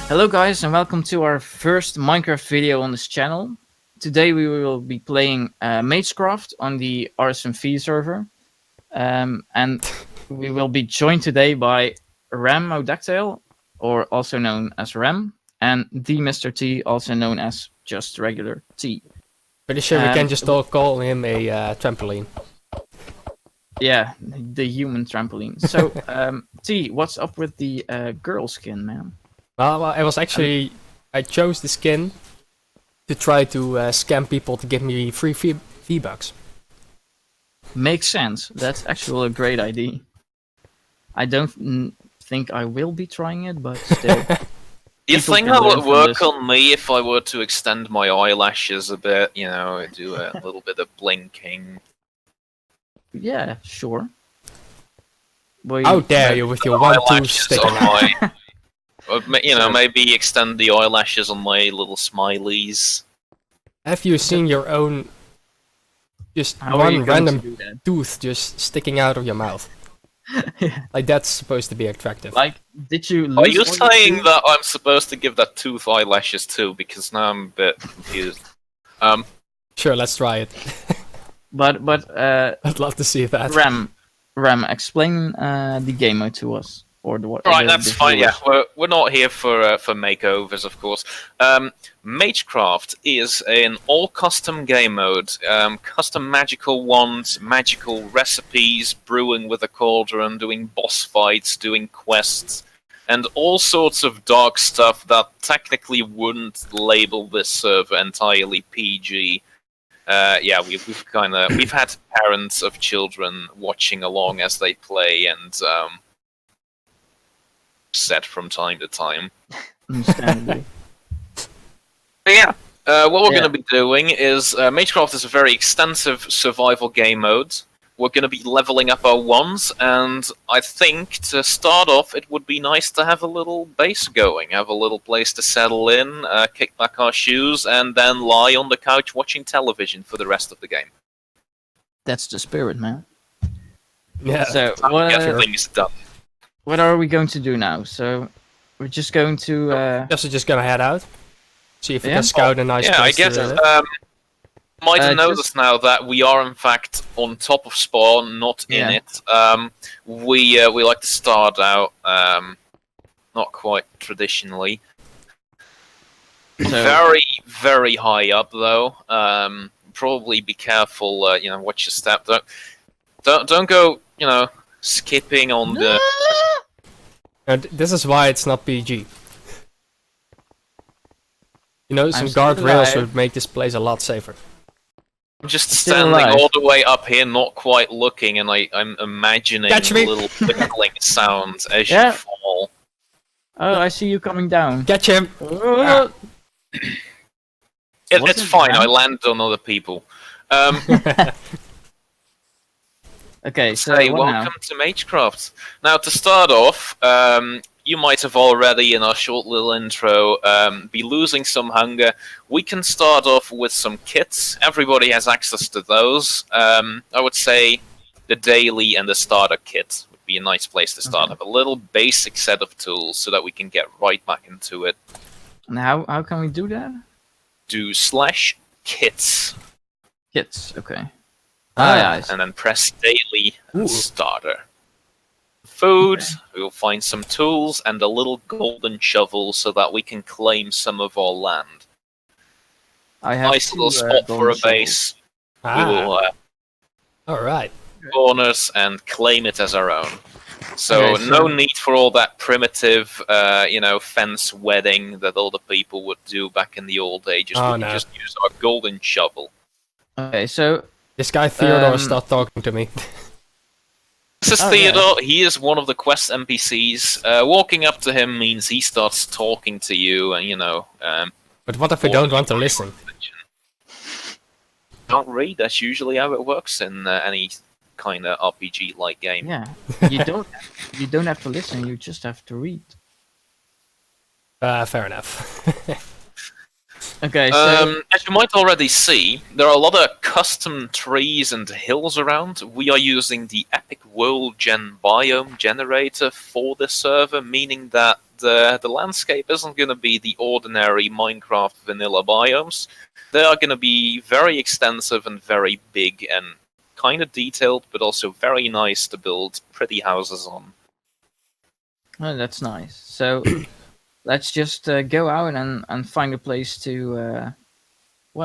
Hello guys and welcome to our first Minecraft video on this channel. Today we will be playing Magecraft on the RSMV server. And we will be joined today by Modactyl, or also known as Ram, and the Mr. T, also known as just regular T. Pretty sure we can just all call him a trampoline. Yeah, the human trampoline. So, T, what's up with the girl skin, man? Well, I was actually... I chose the skin to try to scam people to give me free V-Bucks. Makes sense. That's actually a great idea. I don't think I will be trying it, but still. You think that would work on me if I were to extend my eyelashes a bit, you know, do a little bit of blinking? Yeah, sure. How dare you with your one tooth sticking out? You know, maybe extend the eyelashes on my little smileys. Have you seen your own... just one random tooth just sticking out of your mouth? Yeah. Like, that's supposed to be attractive. Like, did you lose? Are you saying that I'm supposed to give that tooth eyelashes too? Because now I'm a bit confused. Sure, let's try it. But I'd love to see that. Ram, explain the game mode to us. Or the what? Right, that's fine. Yeah, we're not here for makeovers, of course. Magecraft is an all custom game mode, custom magical wands, magical recipes, brewing with a cauldron, doing boss fights, doing quests, and all sorts of dark stuff that technically wouldn't label this server entirely PG. Yeah, we've had parents of children watching along as they play, and set from time to time. Understandably. Yeah, what we're going to be doing is Magecraft is a very extensive survival game mode. We're going to be leveling up our wands, and I think to start off it would be nice to have a little base going, have a little place to settle in, kick back our shoes, and then lie on the couch watching television for the rest of the game. That's the spirit, man. Yeah. So Get things done. what are we going to do now? So we're just going to Just gonna head out. See if we can scout a nice place. Yeah, I guess. Might have noticed now that we are in fact on top of spawn, not in it. We like to start out not quite traditionally. So, very, very high up though. Probably be careful. You know, watch your step. Don't go. You know, skipping on the. And this is why it's not PG. You know, some guardrails would make this place a lot safer. I'm just standing all the way up here, not quite looking, and I'm imagining little tickling sounds as you fall. Oh, I see you coming down. Catch him! It's fine, I landed on other people. Okay, so welcome to Magecraft. Now, to start off, you might have already, in our short little intro, be losing some hunger. We can start off with some kits. Everybody has access to those. I would say the daily and the starter kit would be a nice place to start. Have a little basic set of tools so that we can get right back into it. And how can we do that? Do /kits. Kits, okay. And then press daily and starter. Food, we'll find some tools and a little golden shovel so that we can claim some of our land. I have nice little spot for a base. We will alright. corners and claim it as our own. So no need for all that primitive, you know, fence wedding that all the people would do back in the old ages. We can just use our golden shovel. Okay, so this guy Theodore stopped talking to me. This is Theodore. He is one of the quest NPCs. Walking up to him means he starts talking to you, and you know. But what if we don't want to listen? Don't read. That's usually how it works in any kind of RPG-like game. Yeah, you don't have to listen. You just have to read. Fair enough. Okay, so... as you might already see, there are a lot of custom trees and hills around. We are using the Epic World Gen biome generator for this server, meaning that the landscape isn't going to be the ordinary Minecraft vanilla biomes. They are going to be very extensive and very big and kind of detailed, but also very nice to build pretty houses on. Oh, that's nice. So let's just go out and find a place to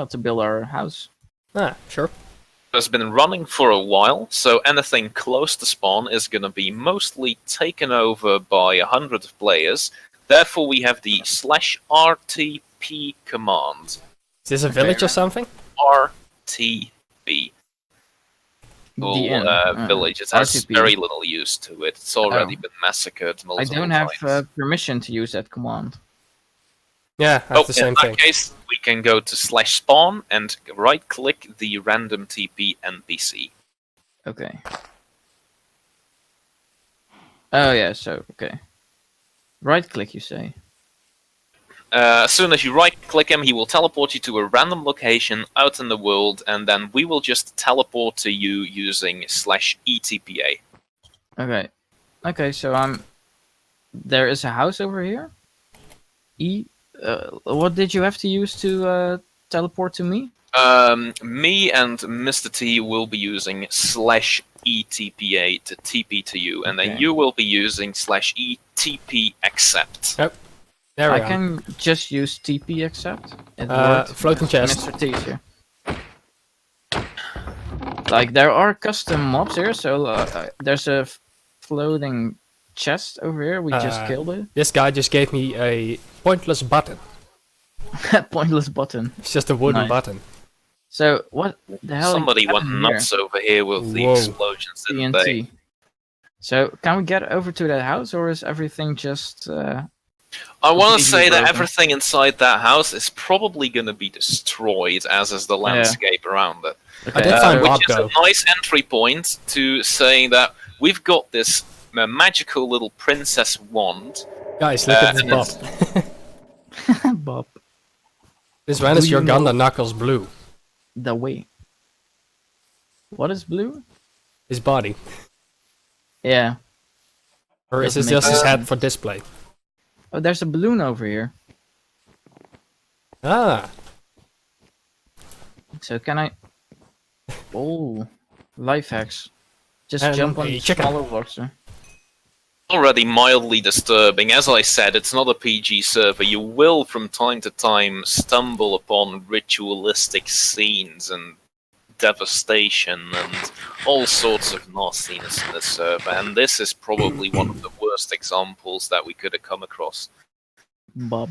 to build our house. Ah, sure. Has been running for a while, so anything close to spawn is going to be mostly taken over by 100 players. Therefore, we have the /RTP command. Is this a village or something? RTP. Village. It has RTP. very little use to it. It's already been massacred multiple I don't have times. permission to use that command. Yeah, I have the same thing. In that case, we can go to /spawn and right-click the random TP NPC. Okay. Oh yeah, so okay. Right click, you say. As soon as you right-click him, he will teleport you to a random location out in the world, and then we will just teleport to you using /ETPA. Okay. Okay, so there is a house over here. What did you have to use to teleport to me? Me and Mr. T will be using /ETPA to TP to you, and then you will be using /ETP accept. Yep. There we I are. can just use TP accept. It floating chest. Mr. T's here. Like there are custom mobs here, so there's a floating chest over here. We just killed it. This guy just gave me a pointless button. Pointless button. It's just a wooden Nice. button. So what the hell? Somebody went happened nuts over here with the Whoa. explosions, didn't they? TNT. So can we get over to that house, or is everything just? I want to completely say that broken? everything inside that house is probably going to be destroyed, as is the landscape around it. I did find Which Bob is though. a nice entry point to saying that we've got this magical little princess wand. Guys, look at this and Bob. Bob, This renders Do your you Ganda know- knuckles blue. the way. What is blue? His body. Yeah. Or is Doesn't this make just his sense. head for display? Oh, there's a balloon over here. Ah, So can I? Oh, life hacks. Just And jump on a the chicken. smaller blocks. Already mildly disturbing. As I said, it's not a PG server. You will, from time to time, stumble upon ritualistic scenes and devastation and all sorts of nastiness in this server, and this is probably one of the worst examples that we could have come across. Bob.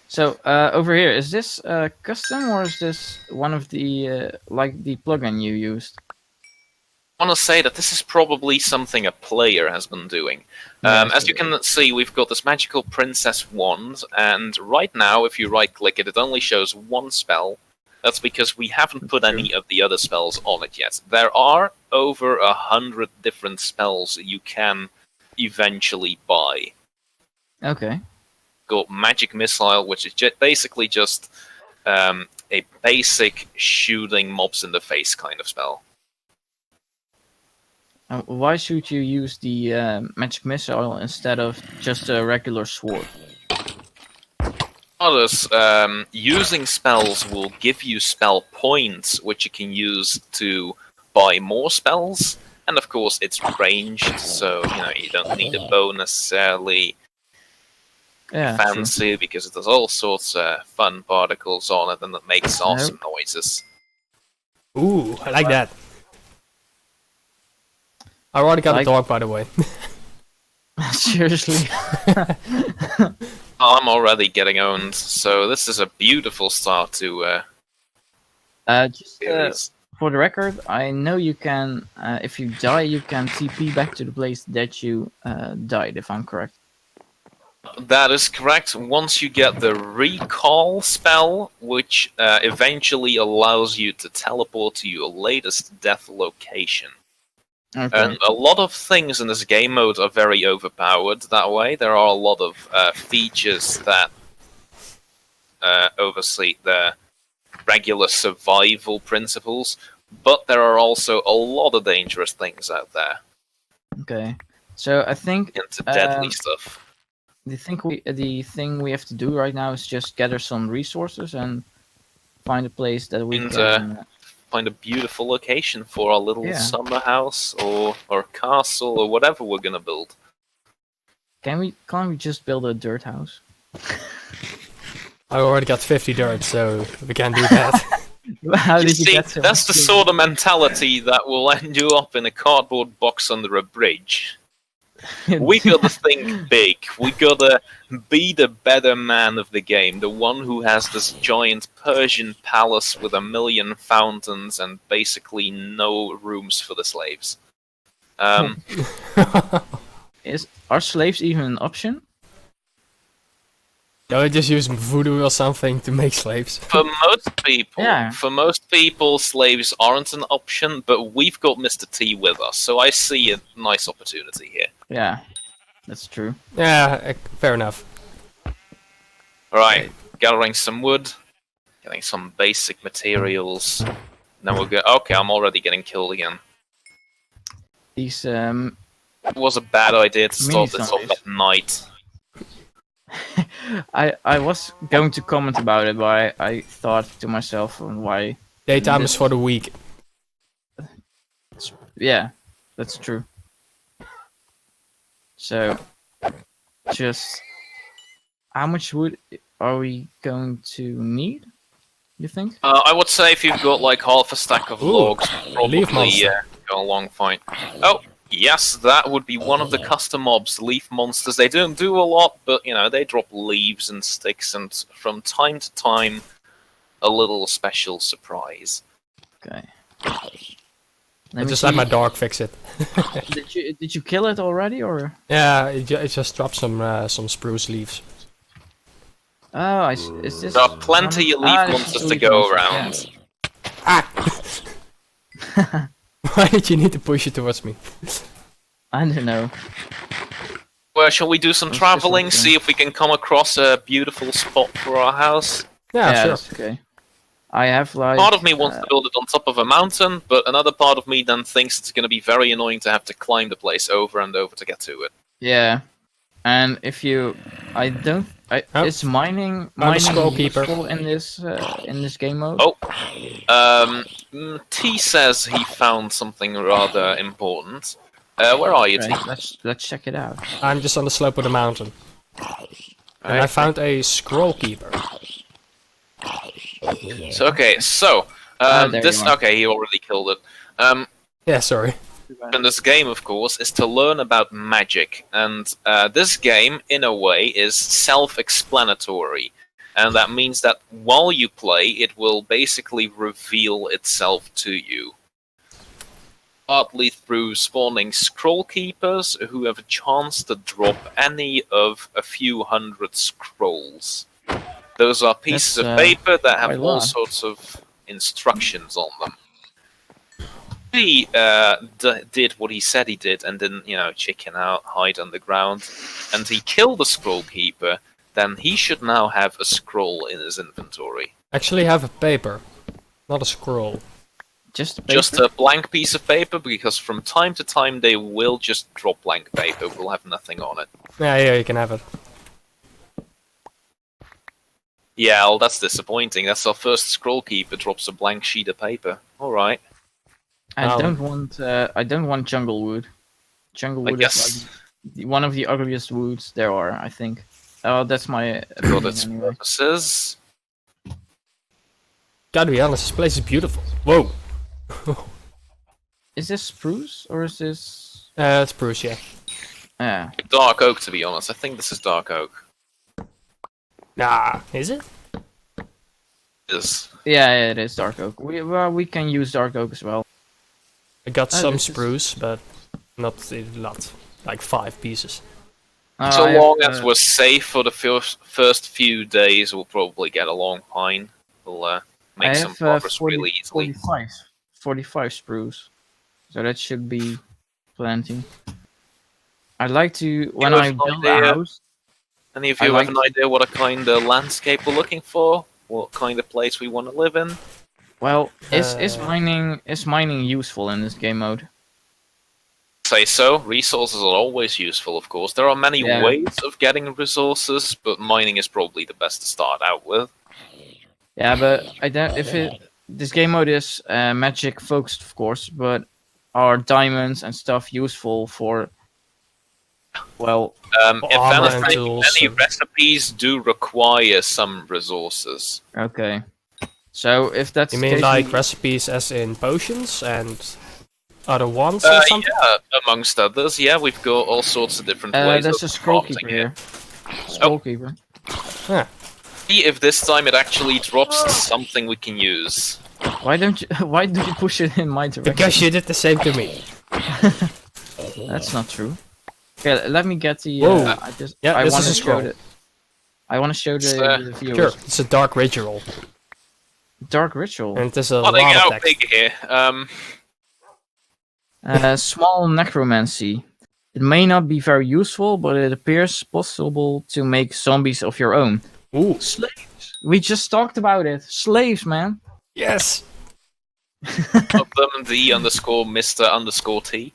So over here, is this custom or is this one of the like the plugin you used? I want to say that this is probably something a player has been doing. Yeah, As you can see, we've got this magical princess wand, and right now, if you right-click it, it only shows one spell. That's because we haven't put any of the other spells on it yet. There are over 100 different spells you can eventually buy. Okay. Got Magic Missile, which is basically just a basic shooting mobs in the face kind of spell. Why should you use the magic missile instead of just a regular sword? Others, using spells will give you spell points, which you can use to buy more spells. And of course, it's ranged, so you don't need a bow necessarily Yeah. fancy, because it has all sorts of fun particles on it, and it makes awesome noises. ooh, I like that. I already got a Like- dog, by the way. True. Seriously. I'm already getting owned, so this is a beautiful start to Just series. for the record, I know you can. If you die, you can TP back to the place that you died. If I'm correct. That is correct. Once you get the recall spell, which eventually allows you to teleport to your latest death location. Okay. And a lot of things in this game mode are very overpowered that way. There are a lot of features that oversee the regular survival principles, but there are also a lot of dangerous things out there Okay. So I think into deadly stuff. the thing we have to do right now is just gather some resources and find a place that we And can. find a beautiful location for our little Yeah. summer house or castle or whatever we're gonna build. Can't we just build a dirt house? I already got 50 dirt, so we can't do that. How You did you see, get so that's the much sort of mentality that will end you up in a cardboard box under a bridge. dirt? We gotta think big. We gotta be the better man of the game, the one who has this giant Persian palace with 1,000,000 fountains and basically no rooms for the slaves. Are slaves even an option? No, I just use voodoo or something to make slaves. For most people, slaves aren't an option, but we've got Mr. T with us, so I see a nice opportunity here. Yeah, that's true. Yeah, fair enough. Alright, gathering some wood, getting some basic materials. Then we'll go. Okay, I'm already getting killed again. These It was a bad idea to start this off Mini-zombies. at night. I was going to comment about it, but I thought to myself why. Daytime is for the weak. Yeah, that's true. So, just how much wood are we going to need? You think? I would say if you've got like half a stack of Ooh, logs, probably leaf monster. go a long fight. Oh, yes, that would be one of the custom mobs, leaf monsters. They don't do a lot, but you know they drop leaves and sticks, and from time to time, a little special surprise. Okay. I just let my dog fix it. Did you kill it already or? Yeah, it just dropped some spruce leaves. Oh, is this? There are plenty of leaf monsters to go around. Why did you need to push it towards me? I don't know. Well, shall we do some Let's do traveling, something. see if we can come across a beautiful spot for our house? Yeah, sure. That's okay. I have like. Part of me wants to build it on top of a mountain, but another part of me then thinks it's going to be very annoying to have to climb the place over and over to get to it. Yeah, and if you, I don't. Oh. Is mining the scroll keeper. useful in this game mode? Oh, T says he found something rather important. Where are you, T? Right, let's check it out. I'm just on the slope of the mountain. And I found a scroll keeper. So okay, so there this you are. okay, he already killed it. Yeah, sorry. And this game, of course, is to learn about magic, and this game, in a way, is self-explanatory, and that means that while you play, it will basically reveal itself to you. Partly through spawning scroll keepers who have a chance to drop any of a few hundred scrolls. Those are pieces That's, of paper that have quite a all lot. sorts of instructions on them. He did what he said he did and didn't, chicken out, hide underground, and he killed the scroll keeper, then he should now have a scroll in his inventory. Actually have a paper, not a scroll. Just paper? Just a blank piece of paper, because from time to time they will just drop blank paper, will have nothing on it. Yeah, you can have it. Yeah, well, that's disappointing. That's our first scroll keeper drops a blank sheet of paper. Alright. I Oh. don't want jungle wood. Jungle wood guess- is like one of the ugliest woods there are, I think. Oh, that's my For opinion its anyway. purposes. Gotta be honest, this place is beautiful. Whoa! Is this spruce or is this? It's spruce, yeah. Yeah. Dark oak, to be honest. I think this is dark oak. Nah, is it? Yes. Yeah, it is dark oak. We can use dark oak as well. I got Oh, some this is- spruce, but not a lot. Like 5 pieces. So I have, long as we're safe for the first few days, we'll probably get along fine. We'll make I some have, progress 40 really easily. 45 spruce, so that should be plenty. I'd like to when have I no build a idea. house. Any of I you like have an idea what a kind of landscape we're looking for? What kind of place we want to live in? Well, is Uh, mining useful in this game mode? say so. Resources are always useful, of course. There are many Yeah. ways of getting resources, but mining is probably the best to start out with. Yeah, but I don't. This game mode is magic focused, of course, but are diamonds and stuff useful for? Well, If armor and anything, tools many and- recipes do require some resources. okay. So if that's You the mean case, like we- recipes as in potions and other ones or something? Yeah, amongst others. Yeah, we've got all sorts of different ways there's a of scroll crafting keeper it. here. Scroll keeper. See if this time it actually drops something we can use. Why don't you? Why do you push it in my direction? Because you did the same to me. That's not true. Okay, let me get the. Whoa. I This want is to a show scroll. it. I want to show It's, the viewers. Sure, it's a dark ritual, Dark ritual. and there's a Plotting lot of out text. big here. Small necromancy. It may not be very useful, but it appears possible to make zombies of your own. Ooh, Slaves. We just talked about it. Slaves, man. yes. Of them, the underscore Mr. underscore T.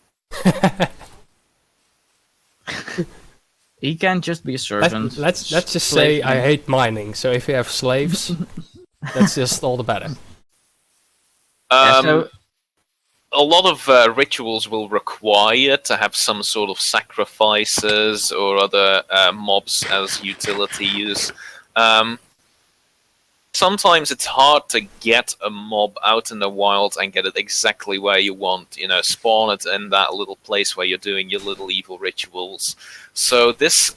He can't just be a servant. Let's just Slave say I man. hate mining. So if you have slaves, that's just all the better. Yeah, Um, so a lot of rituals will require to have some sort of sacrifices or other mobs as utility use. Sometimes it's hard to get a mob out in the wild and get it exactly where you want. You know, spawn it in that little place where you're doing your little evil rituals. So this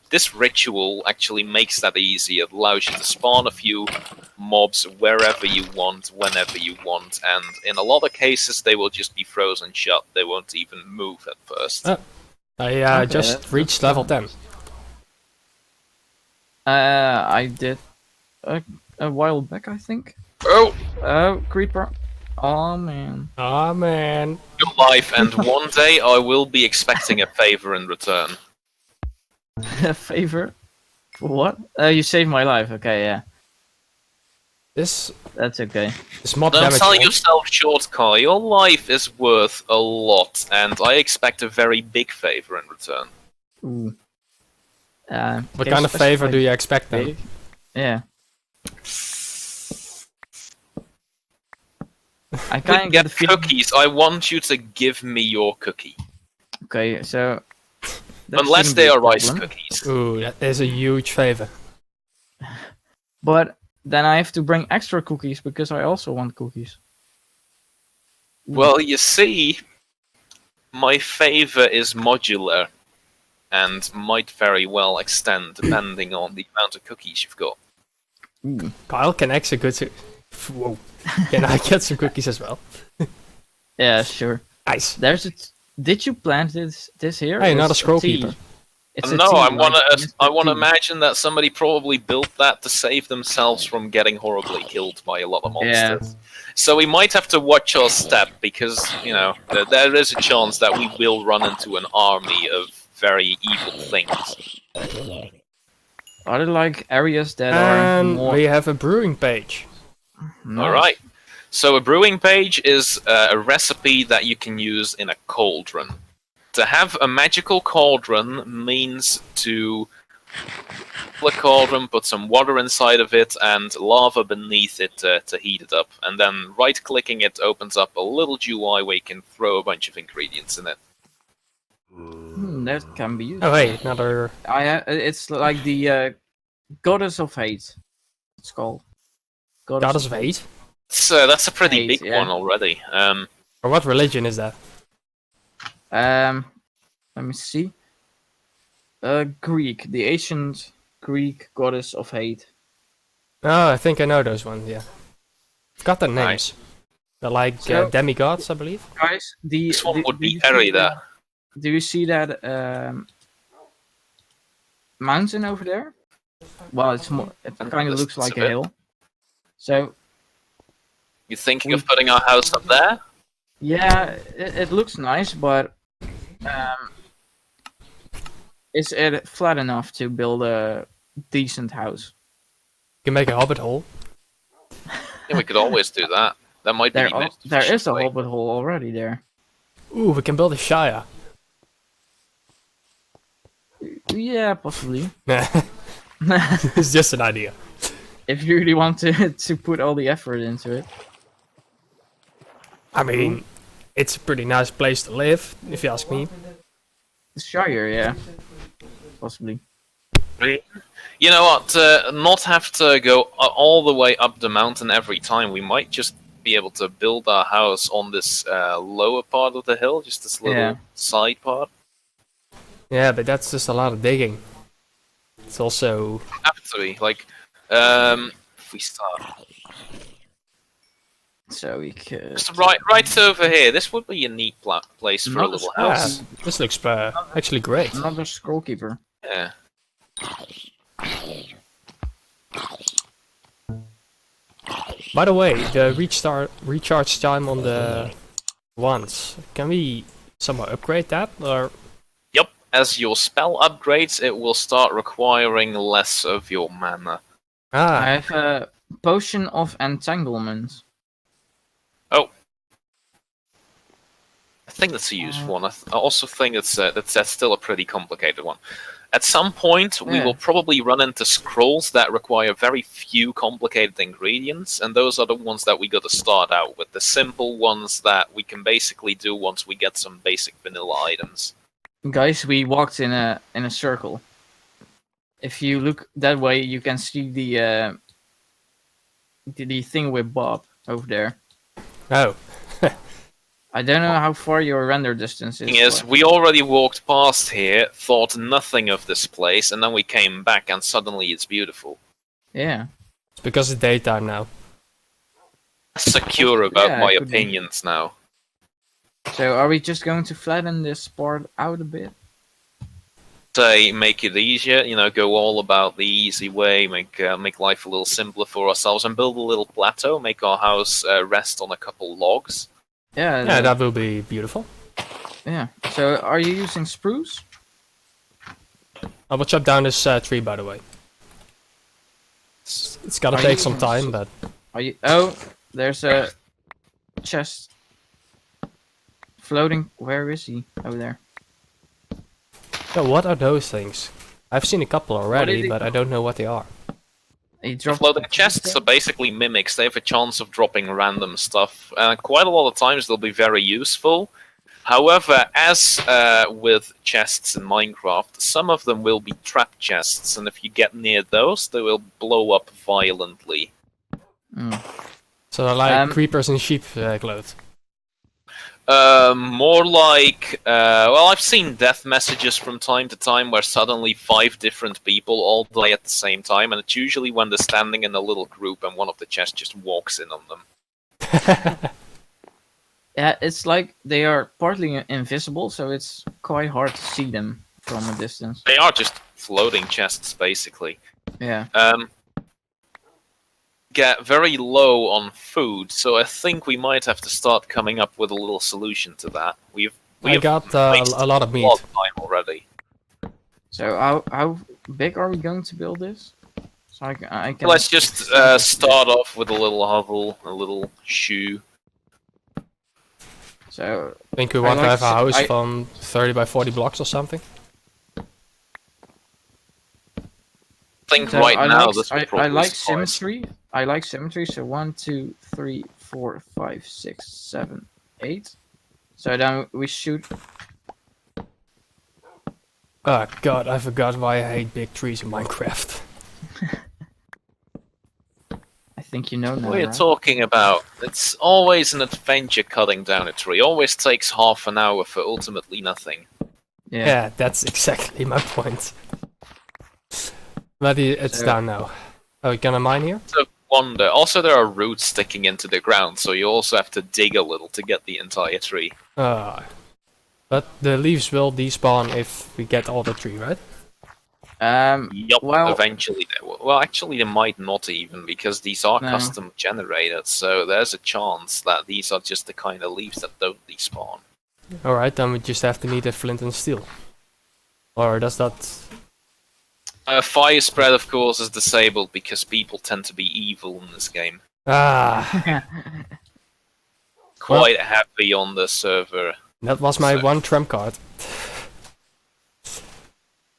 this ritual actually makes that easy. It allows you to spawn a few mobs wherever you want, whenever you want, and in a lot of cases they will just be frozen shut. They won't even move at first. Oh. I Okay, just that's reached level 10. I did a while back, I think. Oh, Creeper. Oh man. Oh man. your life, and one day I will be expecting a favor in return. A favor? For what? You saved my life. Okay, yeah. This That's okay. mod Don't damage. sell one. yourself short, Carl. Your life is worth a lot, and I expect a very big favor in return. Ooh. What kind of favor do you expect then? Big? Yeah. I We kind of get get the feeling. cookies. I want you to give me your cookie. Okay, so. that Unless shouldn't they be a are rice problem. cookies. Ooh, that is a huge favor. But then I have to bring extra cookies because I also want cookies. Well, you see, my favor is modular and might very well extend depending on the amount of cookies you've got. Ooh. Kyle can actually go to. Whoa. Can I get some cookies as well? Yeah, sure. Nice. There's a. Did you plant this here? Hey, Or not a it's scroll tea? keeper. It's a No, tea, I like want to. Mr. I want to T. imagine that somebody probably built that to save themselves from getting horribly killed by a lot of Yeah. monsters. So we might have to watch our step because there is a chance that we will run into an army of very evil things. Are there like areas that are And more? we have a brewing page. Nice. All right. So a brewing page is a recipe that you can use in a cauldron. To have a magical cauldron means to fill a cauldron, put some water inside of it, and lava beneath it to heat it up. And then right-clicking it opens up a little UI where you can throw a bunch of ingredients in it. That can be used. Oh hey, another. It's like the goddess of hate. It's called Goddess of Hate? So that's a pretty Hate, big yeah. one already. Or what religion is that? Let me see. Greek, the ancient Greek goddess of hate. Oh, I think I know those ones, yeah. Forgot their names. Nice. They're like So- demigods, I believe. Guys, This one would do be you see Harry that- there. Do you see that mountain over there? Well, it's more. It kind of looks Distance like of a it. hill. So You thinking of putting our house up there? yeah, it looks nice, but is it flat enough to build a decent house? You can make a hobbit hole. Yeah, we could always do that. That might be the most There is a efficient way. hobbit hole already there. Ooh, we can build a Shire. Yeah, possibly. It's just an idea. If you really want to put all the effort into it. I mean, it's a pretty nice place to live, if you ask me. The Shire, yeah. Possibly. You know what? Not have to go all the way up the mountain every time. We might just be able to build our house on this lower part of the hill, just this little side part. Yeah, but that's just a lot of digging. It's also... Have to be like, if we start. So we could. Just right over here. This would be a neat place for a little house. This looks actually great. Another scroll keeper. Yeah. By the way, the recharge time on the ones, can we somehow upgrade that, or? Yep. As your spell upgrades, it will start requiring less of your mana. I have a potion of entanglement. Oh. I think that's a useful one. I also think that's still a pretty complicated one. At some point, we will probably run into scrolls that require very few complicated ingredients, and those are the ones that we got to start out with. The simple ones that we can basically do once we get some basic vanilla items. Guys, we walked in a circle. If you look that way, you can see the thing with Bob over there. Oh. I don't know how far your render distance is. The thing is, we already walked past here, thought nothing of this place, and then we came back and suddenly it's beautiful. Yeah. It's because it's daytime now. Secure about my opinions now. So are we just going to flatten this part out a bit? Say, make it easier, you know, go all about the easy way, make life a little simpler for ourselves, and build a little plateau, make our house rest on a couple logs. Yeah, that will be beautiful. Yeah. So, are you using spruce? I will chop down this tree, by the way. It's gonna take some time, but... Are you? Oh, there's a chest floating. Where is he? Over there. So what are those things? I've seen a couple already, but I don't know what they are. He dropped floating chests are basically mimics. They have a chance of dropping random stuff. Quite a lot of times they'll be very useful. However, as with chests in Minecraft, some of them will be trap chests, and if you get near those, they will blow up violently. So they're like creepers in sheep clothes. More like, well, I've seen death messages from time to time where suddenly 5 different people all die at the same time, and it's usually when they're standing in a little group and one of the chests just walks in on them. Yeah, it's like they are partly invisible, so it's quite hard to see them from a distance. They are just floating chests, basically. Yeah. Get very low on food, so I think we might have to start coming up with a little solution to that. We got a lot of meat. Time already. So how big are we going to build this? So I can. Let's just start off with a little hovel, a little shoe. So I think we want to have a house from 30 by 40 blocks or something. I think right now this will probably I like symmetry. I like symmetry. So 1, 2, 3, 4, 5, 6, 7, 8. So then we shoot. Oh god, I forgot why I hate big trees in Minecraft. I think you know now. What are you right? talking about? It's always an adventure cutting down a tree. Always takes half an hour for ultimately nothing. Yeah, that's exactly my point. But it's down now. Oh, you gonna mine here? It's a wonder. Also, there are roots sticking into the ground, so you also have to dig a little to get the entire tree. But the leaves will despawn if we get all the tree, right? Yup, well, eventually they will. Well, actually they might not even, because these are custom generated, so there's a chance that these are just the kind of leaves that don't despawn. Alright, then we just have to need a flint and steel. Or does that... Fire spread, of course, is disabled because people tend to be evil in this game. Ah! Quite happy on the server. That was my So- one trump card.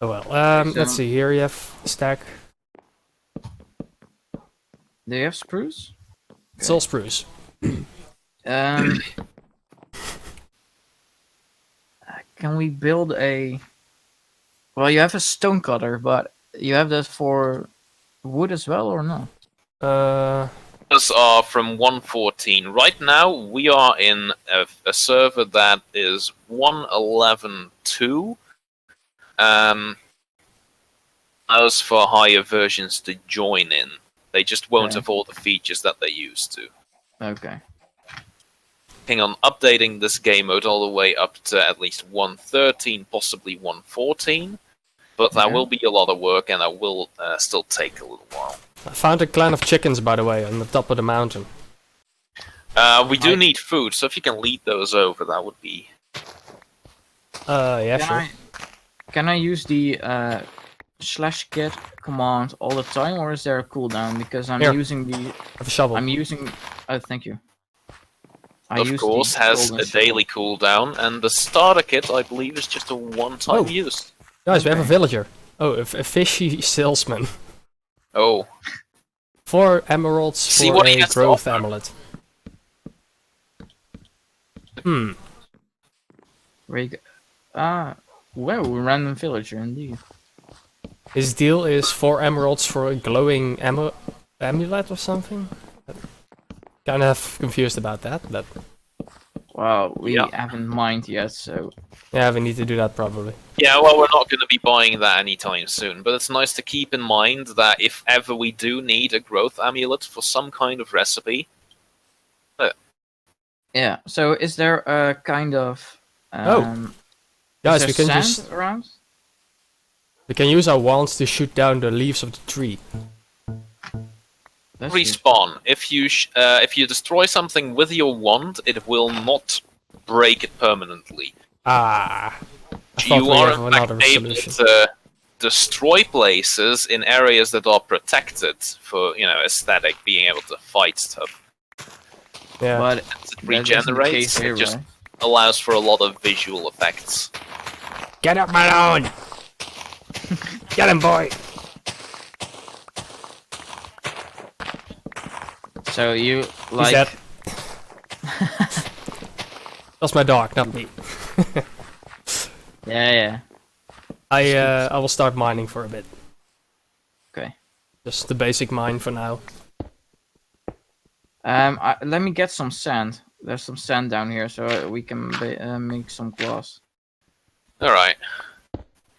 Oh well. Let's So- see. Here you have a stack. Do you have spruce? It's all spruce. Um, can we build a? Well, you have a stone cutter, but you have that for wood as well, or no? Those are from 1.14. Right now, we are in a server that is 1.11.2. Allows for higher versions to join in. They just won't Okay. have all the features that they used to. Okay. Working on updating this game mode all the way up to at least 1.13, possibly 1.14. But that Okay. will be a lot of work, and that will still take a little while. I found a clan of chickens, by the way, on the top of the mountain. We do need food, so if you can lead those over, that would be... Yeah, Can sure. can I use the /get command all the time, or is there a cooldown? Because I'm Here. using the. Have a shovel. I'm using. Oh, thank you. I Of use course, the has golden a shovel. daily cooldown, and the starter kit, I believe, is just a one-time Oh. use. Guys, we have a Okay. villager. Oh, a fishy salesman. Oh, 4 emeralds See for what he a has to growth offer. amulet. Hmm. Wow, random villager indeed. His deal is 4 emeralds for a glowing amulet or something? Kind of confused about that, but Wow, we Yeah. haven't mined yet, so yeah, we need to do that probably. yeah, well, we're not going to be buying that anytime soon, but it's nice to keep in mind that if ever we do need a growth amulet for some kind of recipe, yeah. So is there a kind of is Guys, there we can sand just around? we can use our wands to shoot down the leaves of the tree. That's good. respawn. If you destroy something with your wand, it will not break it permanently. Ah, I thought You we are have in another fact able solution. to destroy places in areas that are protected for, aesthetic, being able to fight stuff. Yeah. But As it that isn't the regenerates, case here, it just right? allows for a lot of visual effects. Get up, Malone! Get him, boy! So you He's like dead. That's my dog, not me. yeah. I will start mining for a bit. Okay. Just the basic mine for now. Let me get some sand. There's some sand down here, so we can make some glass. Alright.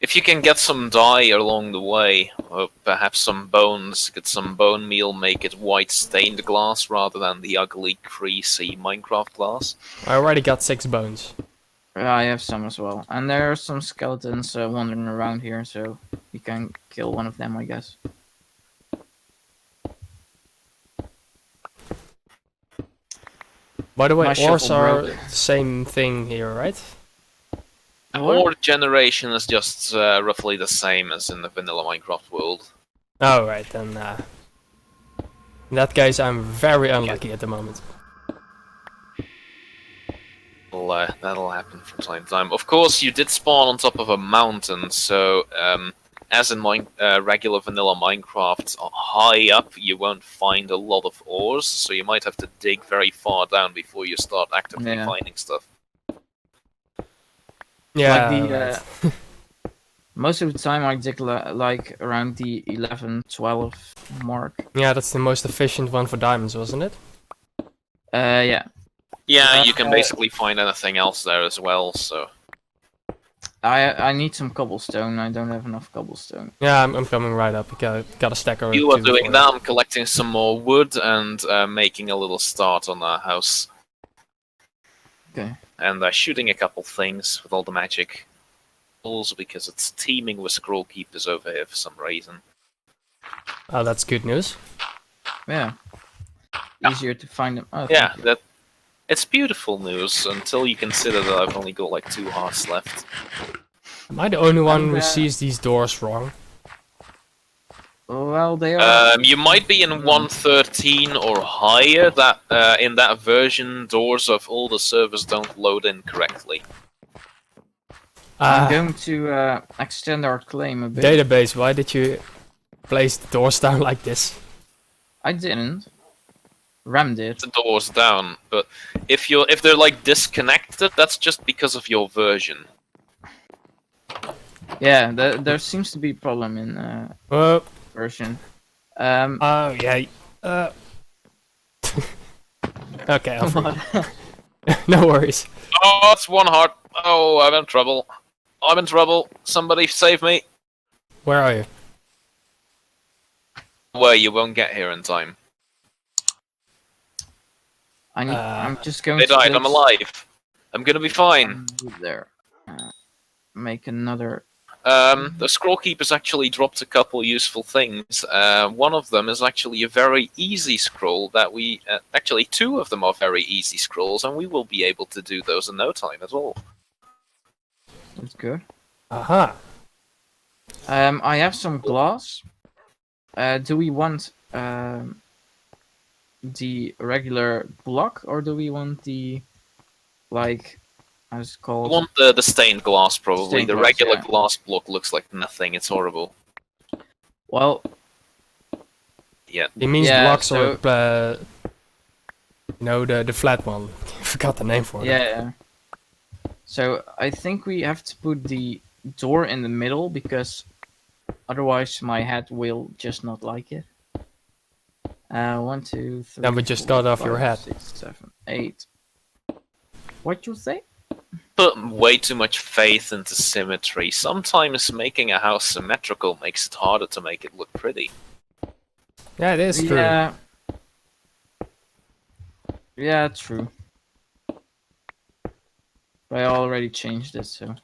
If you can get some dye along the way, or perhaps some bones, get some bone meal, make it white stained glass rather than the ugly, greasy Minecraft glass. I already got 6 bones. I have some as well, and there are some skeletons wandering around here, so we can kill one of them, I guess. By the way, My shovel ores are broke. the same thing here, right? What? Ore generation is just roughly the same as in the vanilla Minecraft world. Oh, right, then in that case I'm very unlucky at the moment. Well, that'll happen from time to time. Of course, you did spawn on top of a mountain, so as in regular vanilla Minecraft, high up you won't find a lot of ores, so you might have to dig very far down before you start actively Yeah. finding stuff. Yeah, Like the right. most of the time I dig like around the 11, 12 mark. Yeah, that's the most efficient one for diamonds, wasn't it? Yeah. Yeah, you can Uh, basically find anything else there as well, so... I need some cobblestone. I don't have enough cobblestone. Yeah, I'm coming right up. Got a stack or You are two doing for that, I'm collecting some more wood and making a little start on our house. Okay. And shooting a couple things with all the magic tools because it's teeming with scroll keepers over here for some reason. Oh, that's good news. Yeah. Yeah. Easier to find them. Oh, Yeah, thank you. it's beautiful news until you consider that I've only got like 2 hearts left. Am I the only one who And, sees these doors wrong? Well, they are. You might be in 1.13 or higher. That in that version, doors of all the servers don't load in correctly. I'm going to extend our claim a bit. Database, why did you place the doors down like this? I didn't. Ram did. The doors down, but if they're like disconnected, that's just because of your version. Yeah, there seems to be a problem in version. Oh yeah. Okay, I'll free. No worries. Oh, it's one heart. Oh, I'm in trouble. I'm in trouble. Somebody save me. Where are you? Well, you won't get here in time. I'm just going They to. died. I'm alive. I'm gonna be fine. There. Make another. The scroll keepers actually dropped a couple useful things. One of them is actually a very easy scroll that we... actually, two of them are very easy scrolls, and we will be able to do those in no time at all. That's good. Aha. I have some glass. Do we want the regular block, or do we want the, like, how's it We called? want the stained glass, probably. Stained the glass, regular yeah. glass block looks like nothing. It's horrible. Well, Yeah. It means Yeah, blocks so- or the flat one. I forgot the name for it. yeah. So I think we have to put the door in the middle, because otherwise my head will just not like it. 1, 2, 3. Then we just 4, got off your 5, head. 6, 7, 8. What you say? Put way too much faith into symmetry. Sometimes making a house symmetrical makes it harder to make it look pretty. Yeah, it is true. Yeah. Yeah, true. But I already changed it, so.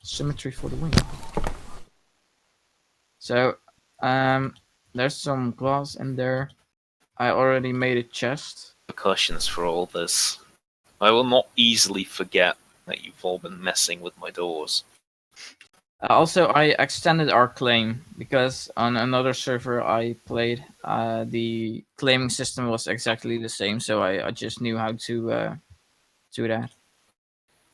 Symmetry for the win. So, there's some glass in there. I already made a chest. Repercussions for all this. I will not easily forget that you've all been messing with my doors. Also, I extended our claim, because on another server I played, the claiming system was exactly the same, so I just knew how to do that.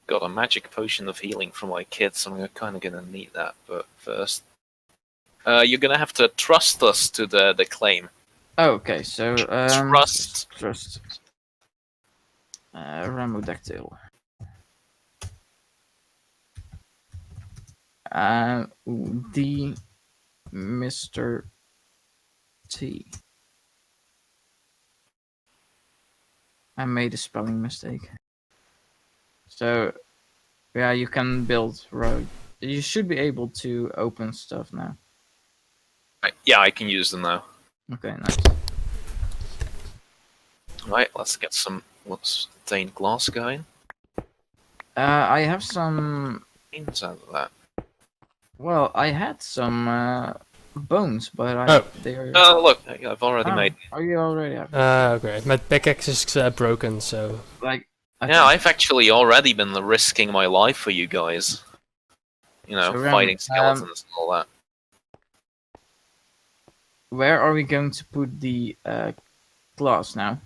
Got a magic potion of healing for my kids, so I'm kind of gonna need that. But first, you're gonna have to trust us to the claim. Okay, so Trust. Trust. Ramodactyl. D. Mr. T. I made a spelling mistake. So, yeah, you can build road. You should be able to open stuff now. Right, yeah, I can use them now. Okay, nice. Right, let's get some stained glass going. I have some. Out of that. Well, I had some bones, but they are. Oh, look, I've already made. Are you already have? Okay. My pickaxe is broken, so... Like. Okay. Yeah, I've actually already been risking my life for you guys. You know, So, Ram, fighting skeletons and all that. Where are we going to put the glass now?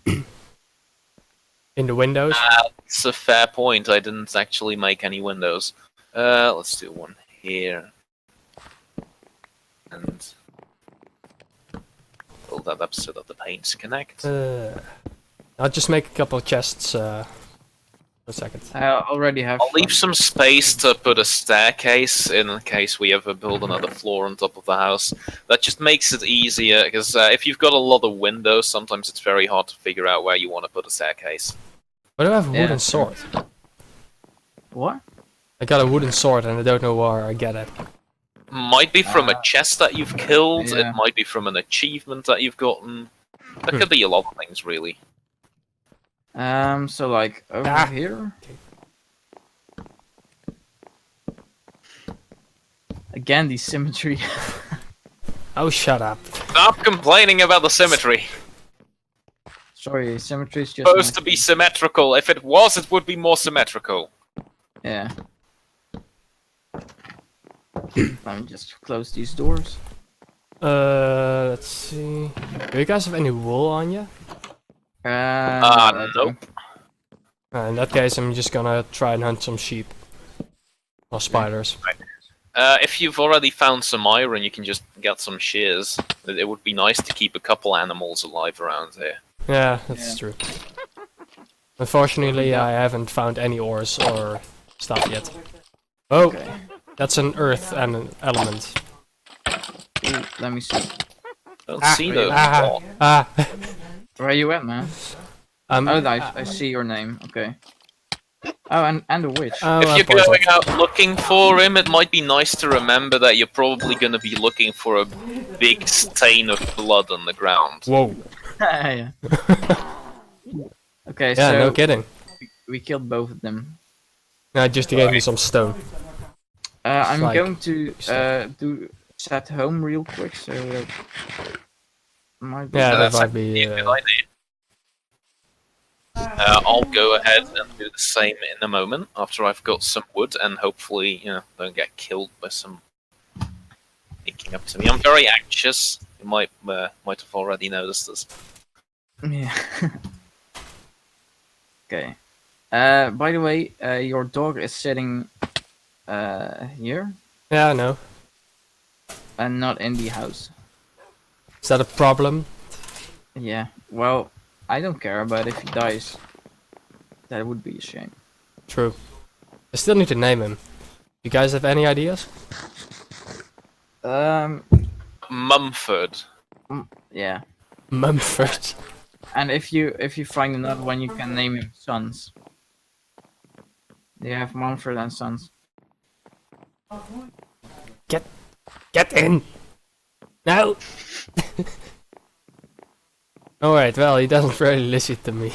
In the windows? It's a fair point. I didn't actually make any windows. Let's do one here. And build that up so that the paints connect. I'll just make a couple of chests for a second. I already have. I'll leave some space to put a staircase in case we ever build another floor on top of the house. That just makes it easier, because if you've got a lot of windows, sometimes it's very hard to figure out where you want to put a staircase. Why do I have a Yeah. wooden sword? What? I got a wooden sword and I don't know where I get it. Might be from a chest that you've killed, yeah. it might be from an achievement that you've gotten. There could be a lot of things, really. So like over here. Again, the symmetry. Oh, shut up. Stop complaining about the symmetry. Sorry, symmetry is just. Supposed to be symmetrical. If it was, it would be more symmetrical. Yeah. Let me just close these doors. Let's see. Do you guys have any wool on you? I Nope. In that case, I'm just gonna try and hunt some sheep. Or spiders. If you've already found some iron, you can just get some shears. It would be nice to keep a couple animals alive around here. Yeah, that's true. Unfortunately, I haven't found any ores or stuff yet. Oh, Okay. that's an earth and an element. Ooh, let me see. Don't see those. Where are you at, man? Oh, I see your name. Okay. Oh, and the witch. If you're going out looking for him, it might be nice to remember that you're probably going to be looking for a big stain of blood on the ground. Whoa. Yeah. Okay, Yeah, so no kidding. we killed both of them. I just gave me some stone. I'm Like, going to do set home real quick, so that might be. Yeah, that That's might actually be. a good idea. I'll go ahead and do the same in a moment after I've got some wood and hopefully, don't get killed by some sneaking up to me. I'm very anxious. You might have already noticed this. Yeah. Okay. By the way, your dog is sitting here Yeah, I know. and not in the house. Is that a problem? Yeah. Well, I don't care about if he dies. That would be a shame. True. I still need to name him. You guys have any ideas? Mumford. Yeah. Mumford. And if you find another one, you can name him Sons. They have Mumford and Sons. Get in! No! Alright, well, he doesn't really listen to me.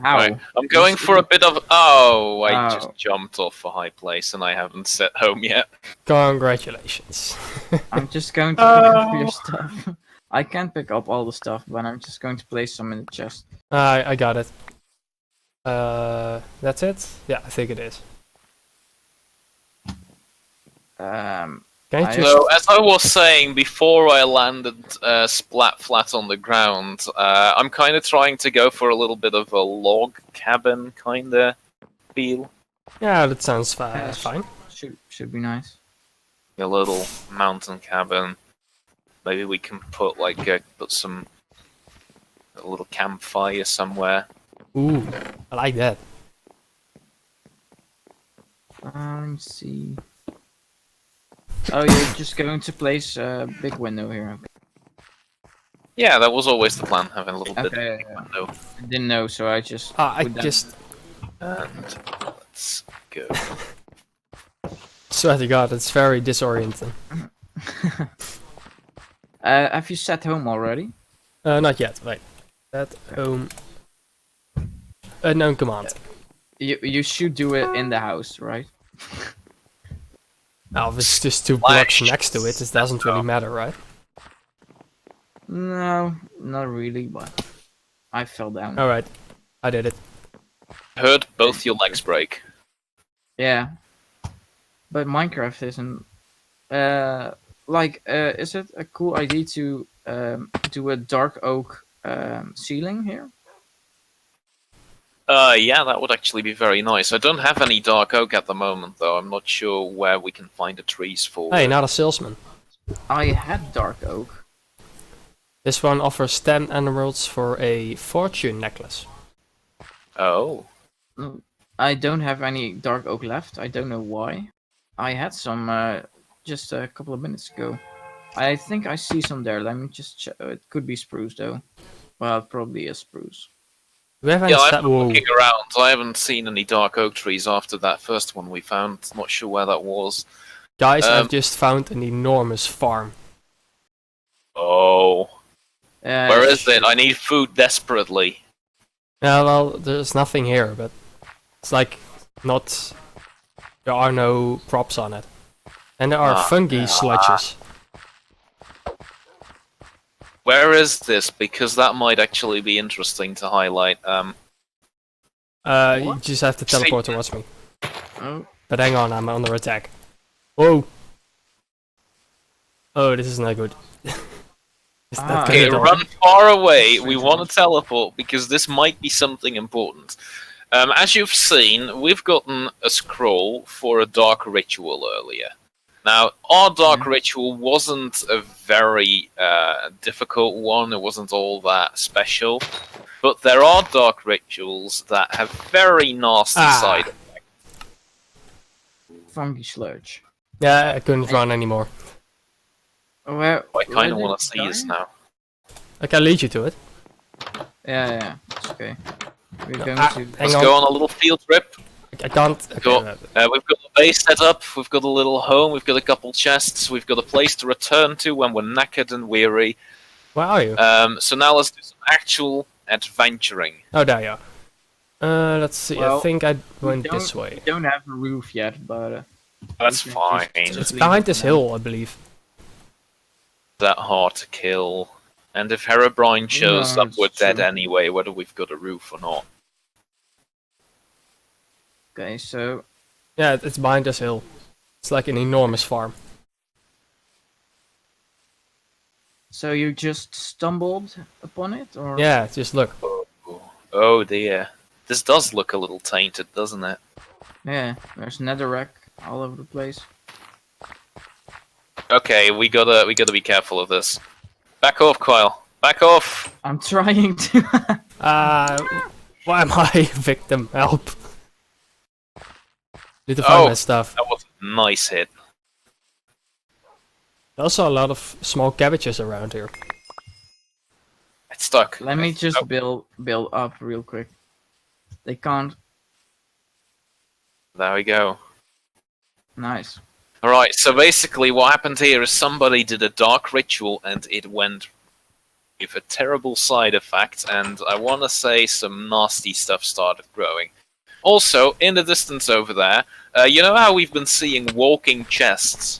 How? Right. I'm going for a bit of... Oh, I Oh. just jumped off a high place and I haven't set home yet. Congratulations. I'm just going to pick up your stuff. I can't pick up all the stuff, but I'm just going to place some in the chest. I got it. That's it? Yeah, I think it is. Um, Can you I- just... So, as I was saying before I landed splat flat on the ground, I'm kind of trying to go for a little bit of a log cabin kind of feel. Yeah, that sounds Yeah, fine. should be nice. A little mountain cabin. Maybe we can put a little campfire somewhere. Ooh, I like that. Let me see. Oh, you're just going to place a big window here. Yeah, that was always the plan, having a little bit Okay, of yeah. window. I didn't know, so I just. I put that- just... And let's go. Swear to God, it's very disorienting. Have you set home already? Not yet, wait. At home... Unknown command. You should do it in the house, right? Now, if it's just 2 blocks next to it, it doesn't really matter, right? No, not really, but I fell down. Alright, I did it. Heard both your legs break. Yeah, but Minecraft isn't. Is it a cool idea to do a dark oak ceiling here? Yeah, that would actually be very nice. I don't have any dark oak at the moment, though. I'm not sure where we can find the trees for Hey, it. not a salesman. I had dark oak. This one offers 10 emeralds for a fortune necklace. Oh. I don't have any dark oak left. I don't know why. I had some just a couple of minutes ago. I think I see some there. Let me just check. It could be spruce though. Well, it probably is spruce. Do we have any Yeah, sta- I'm Whoa. looking around. I haven't seen any dark oak trees after that first one we found. Not sure where that was. Guys, I've just found an enormous farm. Oh. Uh, Where is it? I need food desperately. Yeah, well, there's nothing here, but it's like not... There are no crops on it. And there are fungi sludges. Where is this? Because that might actually be interesting to highlight. You just have to See- teleport towards me. Oh, But hang on, I'm under attack. Whoa! Oh, this is not good. Is that Ah, gonna Okay, die? run far away. We want to teleport because this might be something important. As you've seen, we've gotten a scroll for a dark ritual earlier. Now, our dark ritual wasn't a very difficult one. It wasn't all that special. But there are dark rituals that have very nasty side effects. funky sludge. Yeah, I couldn't run anymore. Where? I kind of where want did to it see this die? now. I can lead you to it. Yeah, it's okay. We're going Ah, to. hang Let's on. go on a little field trip. I can't. Okay, Go. We've got the base set up, we've got a little home, we've got a couple chests, we've got a place to return to when we're knackered and weary. Where are you? So now let's do some actual adventuring. Oh, there you are. Let's see. I Well, think I we went don't- this way. We don't have a roof yet, but. That's we can fine. just It's leave behind it this for now. hill, I believe. That hard to kill. And if Herobrine shows No, up, it's we're dead true. anyway, whether we've got a roof or not. Okay, so Yeah, it's behind this hill. It's like an enormous farm. you just stumbled upon it, or? Yeah, just look. Oh dear. This does look a little tainted, doesn't it? Yeah, there's netherrack all over the place. Okay, we gotta be careful of this. Back off, Kyle. Back off! I'm trying to. Why am I victim? Help. Need to find my stuff. That was a nice hit. There's also a lot of small cabbages around here. It's stuck. Let me just Oh, build up real quick. They can't. there we go. Nice. Alright, so basically what happened here is somebody did a dark ritual and it went with a terrible side effect, and I want to say some nasty stuff started growing. Also, in the distance over there, you know how we've been seeing walking chests?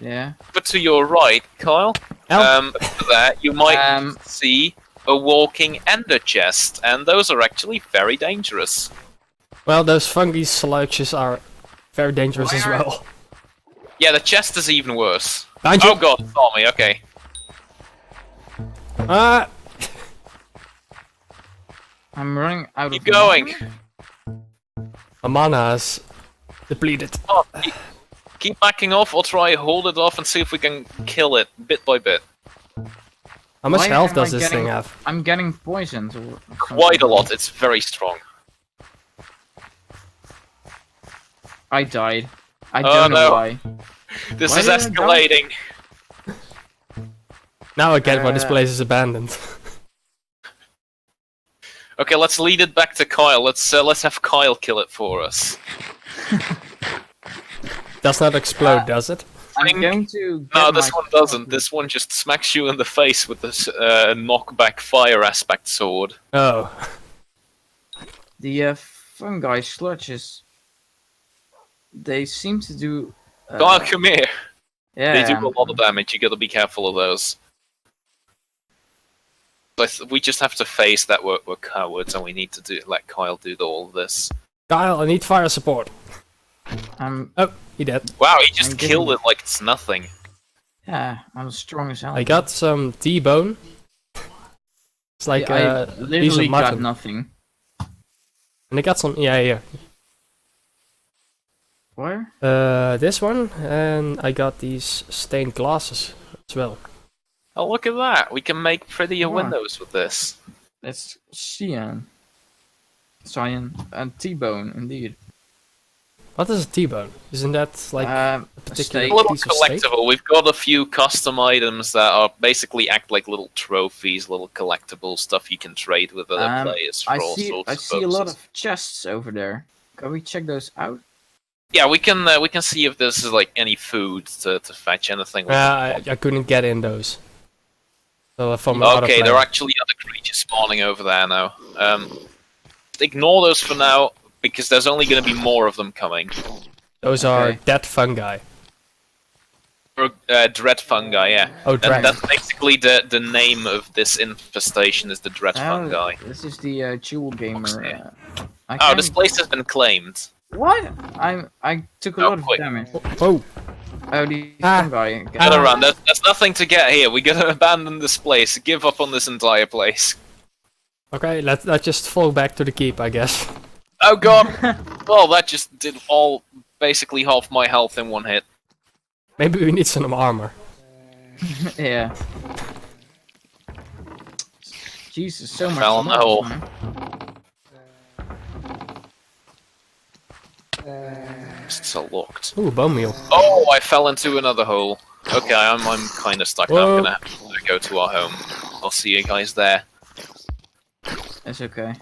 Yeah. But to your right, Kyle, Help. over there, you might Um, see a walking ender chest, and those are actually very dangerous. Well, those fungi slouches are very dangerous as Why are- well. Yeah, the chest is even worse. Behind you! Oh god, saw me, okay. Ah! I'm running out Keep of. going. mana. My mana is depleted. Oh, keep backing off, or try hold it off and see if we can kill it bit by bit. How much Why health am I does this getting- thing have? I'm getting poisoned. Or Quite a something. lot, it's very strong. I died. I Oh, don't know no. why. This Why is did I die? escalating. Now I get why this Uh, place is abandoned. Okay, let's lead it back to Kyle. Let's have Kyle kill it for us. Does not explode, does it? I'm Think- going to. Get No, this my one doesn't. This one just smacks you in the face with this knockback fire aspect sword. Oh. The fungi sludges. They seem to do. Kyle, come here. Yeah. They do a lot of damage. You gotta be careful of those. But we just have to face that we're cowards, and we need to let Kyle do all of this. Kyle, I need fire support. I'm. Oh, he dead. Wow, he just I'm killed getting- it like it's nothing. Yeah, I'm strong as hell. I got some T-bone. It's like I a piece literally of got mutton. nothing. And I got some, yeah, here. Where? This one, and I got these stained glasses as well. Oh, look at that! We can make prettier Wow. windows with this. It's cyan. Cyan and T-bone, indeed. What is a T-bone? Isn't that like a particular steak. A little piece of steak? collectible. We've got a few custom items that are basically act like little trophies, little collectible stuff you can trade with other players for I all see. sorts I of see a lot purposes. of chests over there. Can we check those out? Yeah, we can see if there's like any food to fetch anything. we can want. I couldn't get in those. So from another Okay, there player. are actually other creatures spawning over there now. Ignore those for now, because there's only going to be more of them coming. Those are Okay. dead fungi. Or, dread fungi, yeah. Oh, And dread. that's basically the name of this infestation is the dread fungi. This is the Jewel Gamer. here. I Oh, this can't- place has been claimed. What? I took a Oh, lot of quick. damage. Oh, Oh, the Ah. fungi. Gotta run. There's nothing to get here. We gotta abandon this place. Give up on this entire place. Okay, let's just fall back to the keep, I guess. Oh god! Well, that just did all basically half my health in one hit. Maybe we need some armor. Yeah. Jesus, so much Fell in the mobs, hole. man. It's so locked. Ooh, bone meal. Oh, I fell into another hole. Okay, I'm kind of stuck now. I'm Whoa. gonna have to go to our home. I'll see you guys there. It's okay.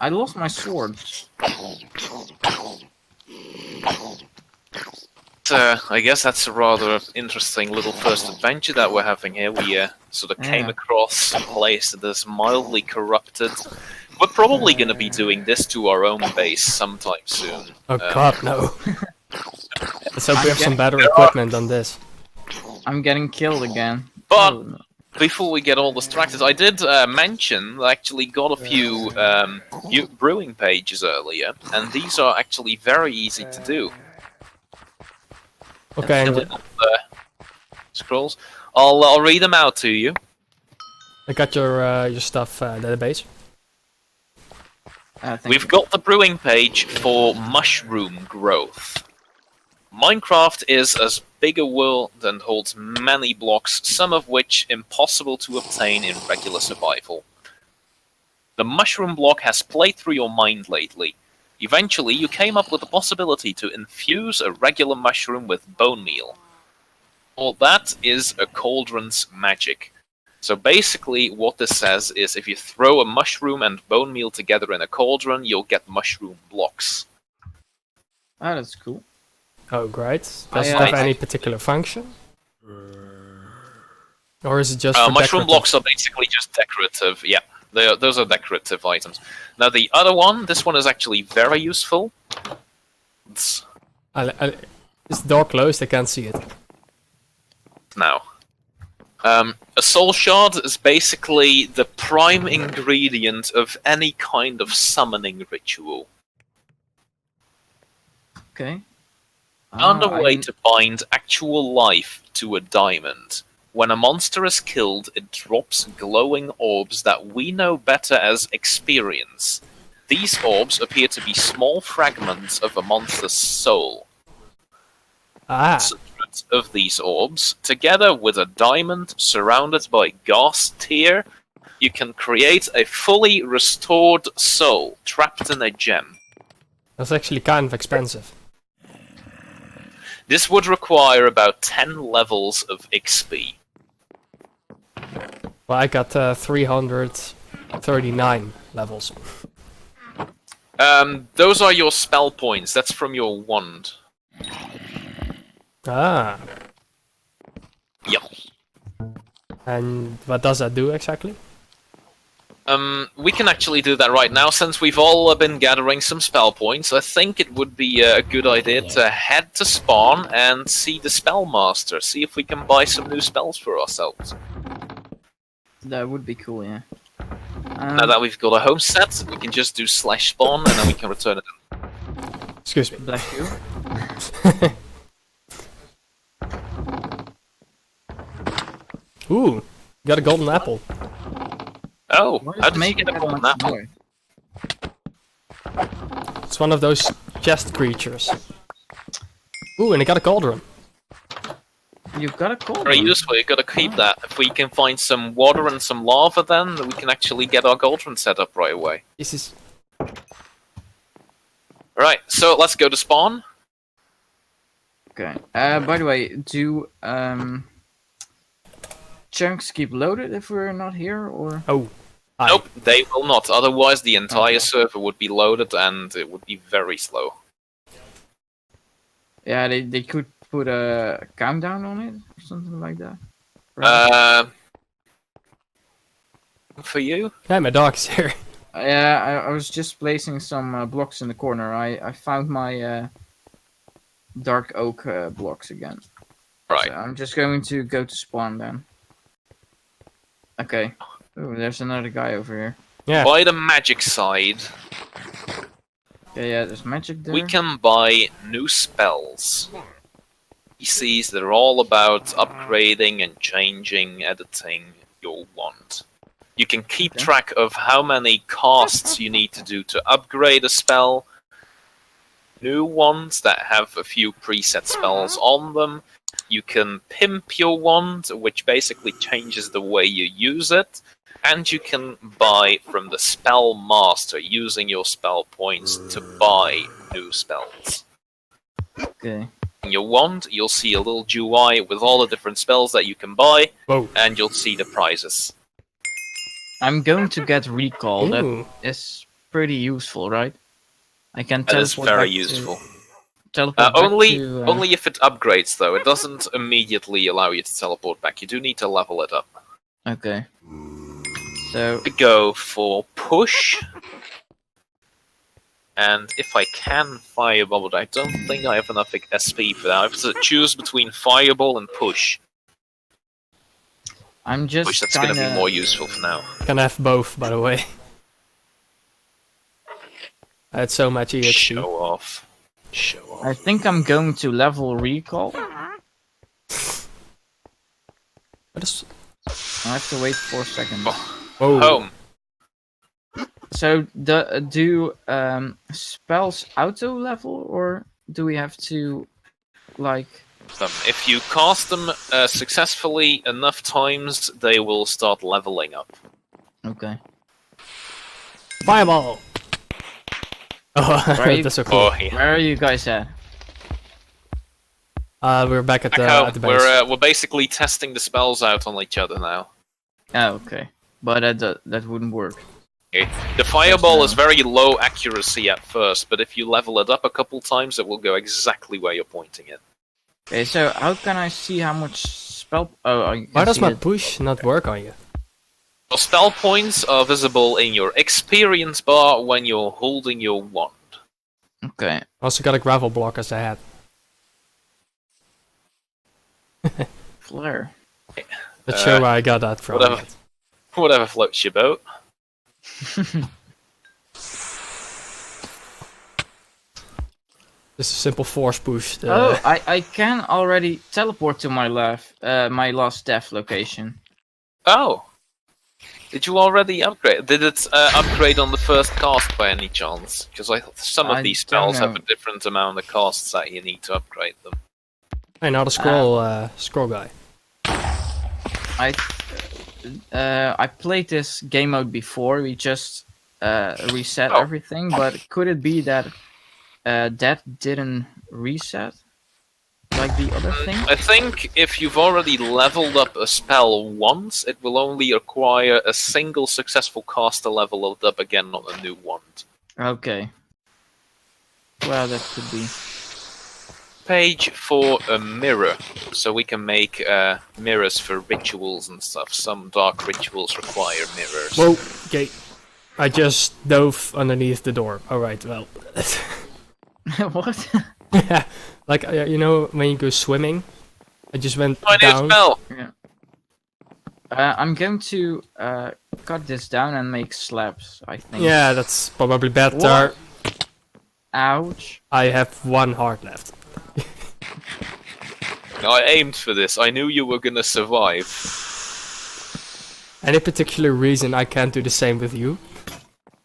I lost my sword. I guess that's a rather interesting little first adventure that we're having here. We sort of came Yeah. across a place that is mildly corrupted. We're probably going to be doing this to our own base sometime soon. Oh god, no. Let's hope we have some getting- better equipment than this. I'm getting killed again. But Oh, no. before we get all distracted, I did mention I actually got a few brewing pages earlier, and these are actually very easy to do. Okay, Fill and in all the scrolls. I'll read them out to you. I got your stuff database. Thank We've you. got the brewing page for mushroom growth. Minecraft is as big a world and holds many blocks, some of which impossible to obtain in regular survival. The mushroom block has played through your mind lately. Eventually, you came up with the possibility to infuse a regular mushroom with bone meal. Well, that is a cauldron's magic. So basically, what this says is if you throw a mushroom and bone meal together in a cauldron, you'll get mushroom blocks. Ah, that's cool. Oh, great. Does it I- have any particular function? Or is it just for Mushroom decorative? blocks are basically just decorative. Yeah, those are decorative items. Now the other one, this one is actually very useful. It's Is the door closed? I can't see it. now. A soul shard is basically the prime ingredient of any kind of summoning ritual. Okay. Found a Ah, way to bind actual life to a diamond. When a monster is killed, it drops glowing orbs that we know better as experience. These orbs appear to be small fragments of a monster's soul. Ah, 600 of these orbs, together with a diamond surrounded by gas tier, you can create a fully restored soul trapped in a gem. that's actually kind of expensive. This would require about 10 levels of XP. Well, I got 339 levels. Those are your spell points. That's from your wand. Ah, Yep. and what does that do exactly? We can actually do that right now, since we've all been gathering some spell points. I think it would be a good idea to head to spawn and see the spellmaster, see if we can buy some new spells for ourselves. that would be cool, yeah. Now that we've got a home set, we can just do /spawn and then we can return it. Excuse me. Bless you. Ooh, got a golden apple. Oh, What how is did you get a that golden much apple? more? It's one of those chest creatures. Ooh, and I got a cauldron. You've got a call. Very useful, you gotta keep that. If we can find some water and some lava, then we can actually get our cauldron set up right away. This is... Right, so let's go to spawn. Okay. By the way, do chunks keep loaded if we're not here, or? Oh. Hi. Nope, they will not. Otherwise, the entire server would be loaded and it would be very slow. Yeah, they could put a countdown on it or something like that. Perhaps. For you? Yeah, my dog's here. Yeah, I was just placing some blocks in the corner. I found my dark oak blocks again. Right. So I'm just going to go to spawn then. Okay. Ooh, there's another guy over here. Yeah. By the magic side, Okay, yeah, there's magic there. We can buy new spells. PCs that are all about upgrading and changing, editing your wand. You can keep Okay. track of how many casts you need to do to upgrade a spell. New ones that have a few preset spells on them. You can pimp your wand, which basically changes the way you use it. And you can buy from the spell master using your spell points to buy new spells. Okay. In your wand, you'll see a little UI with all the different spells that you can buy, Whoa. and you'll see the prizes. I'm going to get recall. That Ooh. is pretty useful, right? I can That is teleport very back useful. To, teleport back Only to, only if it upgrades, though. It doesn't immediately allow you to teleport back. You do need to level it up. Okay. So We go for push. And if I can fireball, but I don't think I have enough SP for that. I have to choose between fireball and push. I'm just Push, that's going to be kinda- more useful for now. Can have both, by the way. I had so much EXP. Show off. Show off. I think I'm going to level recall. What is... I have to wait 4 seconds. Whoa. Home. So do spells auto level, or do we have to like? If you cast them successfully enough times, they will start leveling up. Okay. Fireball! Oh, Right. that's so cool. Oh, yeah. Where are you guys at? We're back at Back the home. base. We're basically testing the spells out on each other now. Oh, okay. But that wouldn't work. Okay. The fireball is no. very low accuracy at first, but if you level it up a couple times, it will go exactly where you're pointing it. Okay, so how can I see how much spell? Oh, I can Why does see my it. push not work on you? Your spell points are visible in your experience bar when you're holding your wand. Okay. Also got a gravel block as I had. Flare. Not sure where I got that from. Whatever. Whatever floats your boat. Just a simple force push. Oh, I can already teleport to my last death location. Oh! Did you already upgrade? Did it upgrade on the first cast by any chance? Because some of I these don't spells have know. a different amount of casts that you need to upgrade them. Hey, now the scroll guy. I played this game mode before. We just reset Oh. everything, but could it be that that didn't reset like the other thing? I think if you've already leveled up a spell once, it will only require a single successful cast to level it up again on a new wand. Okay. Well, that could be. Page for a mirror, so we can make mirrors for rituals and stuff. Some dark rituals require mirrors. Whoa, okay. I just dove underneath the door. Alright, well. What? Like, you know, when you go swimming, I just went I need a down. spell! Yeah. I'm going to cut this down and make slabs, I think. Yeah, that's probably better. What? Ouch. I have 1 heart left. I aimed for this. I knew you were gonna survive. Any particular reason I can't do the same with you?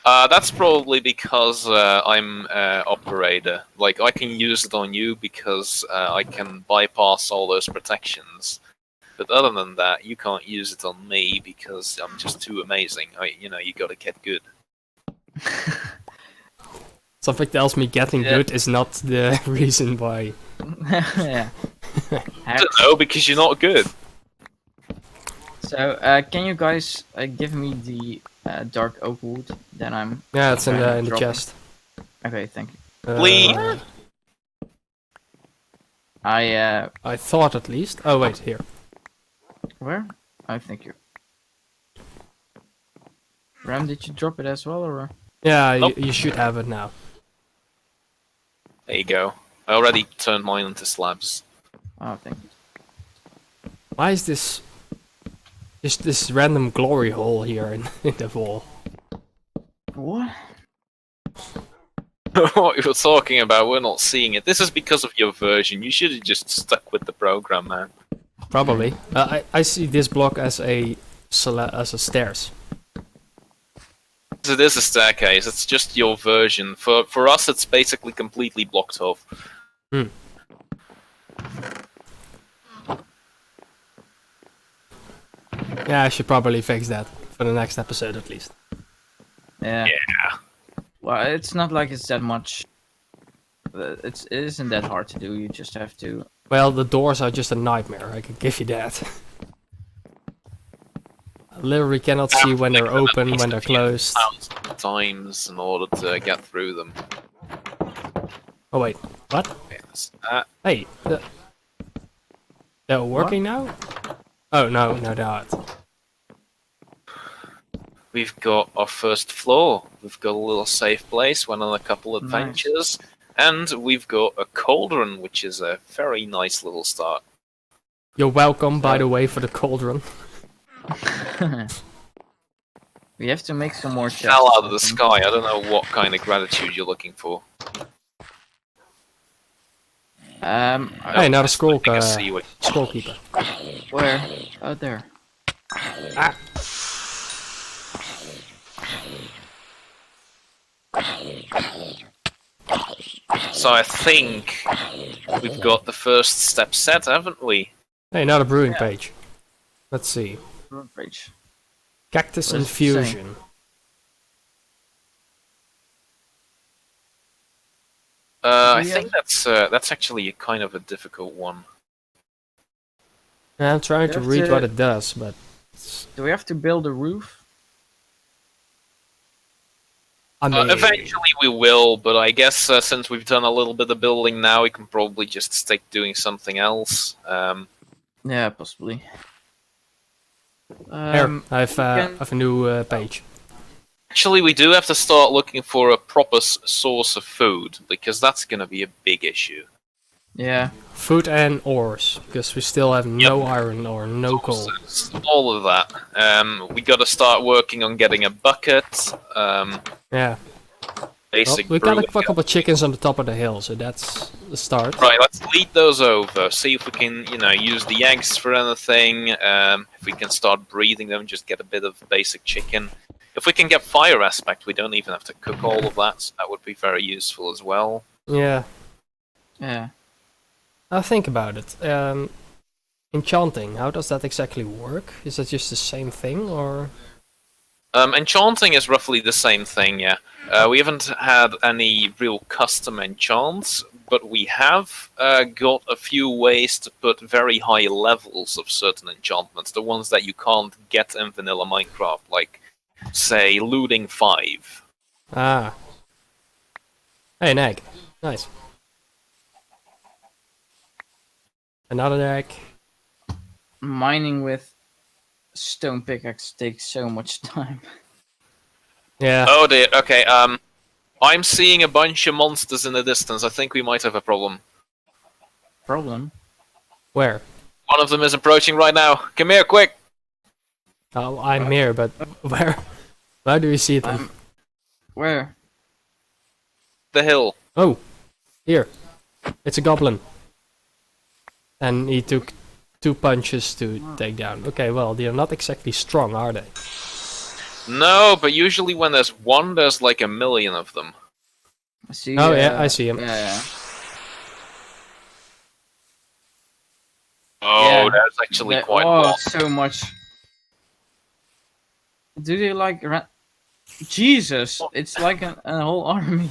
That's probably because I'm operator. Like, I can use it on you because I can bypass all those protections. But other than that, you can't use it on me because I'm just too amazing. You gotta get good. Something tells me getting Yeah. good is not the reason why. Yeah. I don't know, because you're not good. So, can you guys give me the dark oak wood? Then I'm. Yeah, it's in the dropping. chest. Okay, thank you. Please. I thought at least. Oh wait, here. Where? Oh, thank you. Ram, did you drop it as well, or? Yeah, Nope. you should have it now. There you go. I already turned mine into slabs. Oh, thank you. Why is this just this random glory hole here in the wall? What? what you're talking about. We're not seeing it. This is because of your version. You should have just stuck with the program, man. Probably. I see this block as a stairs. It is a staircase. It's just your version. For us, it's basically completely blocked off. Hmm. Yeah, I should probably fix that for the next episode at least. Yeah. Yeah. Well, it's not like it's that much. It isn't that hard to do. You just have to. Well, the doors are just a nightmare, I can give you that. I literally cannot see when they're open, when they're closed. Times in order to get through them. Oh wait, what? Yes. Hey, they're working now? Oh no, they're not. We've got our first floor. We've got a little safe place. Went on a couple adventures. And we've got a cauldron, which is a very nice little start. You're welcome, by the way, for the cauldron. We have to make some more chests. Fell out of the sky. I don't know what kind of gratitude you're looking for. Hey, not a scroll, scroll keeper. Where? Out there. Ah. So I think we've got the first step set, haven't we? Hey, not a brewing page. Let's see. Page. Cactus What does it say? infusion. I We think that's actually kind of a difficult one. I'm trying to have read to- what it does, but Do we have to build a roof? I mean, Eventually we will, but I guess since we've done a little bit of building now, we can probably just stick doing something else. Yeah, possibly. here, I have a new page. Actually, we do have to start looking for a proper source of food, because that's going to be a big issue. Yeah. Food and ores, because we still have no iron or no coal. All of that. We got to start working on getting a bucket. Yeah. Basic Well, we got a brewing. couple of chickens on the top of the hill, so that's the start. Right, let's lead those over. See if we can, use the eggs for anything. If we can start breeding them, just get a bit of basic chicken. If we can get fire aspect, we don't even have to cook all of that. So that would be very useful as well. Yeah. Yeah. Now think about it. Enchanting, how does that exactly work? Is that just the same thing, or...? Enchanting is roughly the same thing, yeah. We haven't had any real custom enchants, but we have got a few ways to put very high levels of certain enchantments, the ones that you can't get in vanilla Minecraft, like, say, looting 5. Ah. Hey, an egg. Nice. Another egg. Mining with stone pickaxe takes so much time. Yeah. Oh dear, okay, I'm seeing a bunch of monsters in the distance. I think we might have a problem. Problem? Where? One of them is approaching right now. Come here, quick! Oh, I'm here, but where? Where do you see them? Where? The hill. Oh, here. It's a goblin. And he took 2 punches to take down. Okay, well, they're not exactly strong, are they? No, but usually when there's one, there's like a million of them. I see. Oh, yeah, I see him. Yeah. Oh, Yeah. that's actually quite a Oh, lot. so much. Do they like... Jesus! It's like a whole army.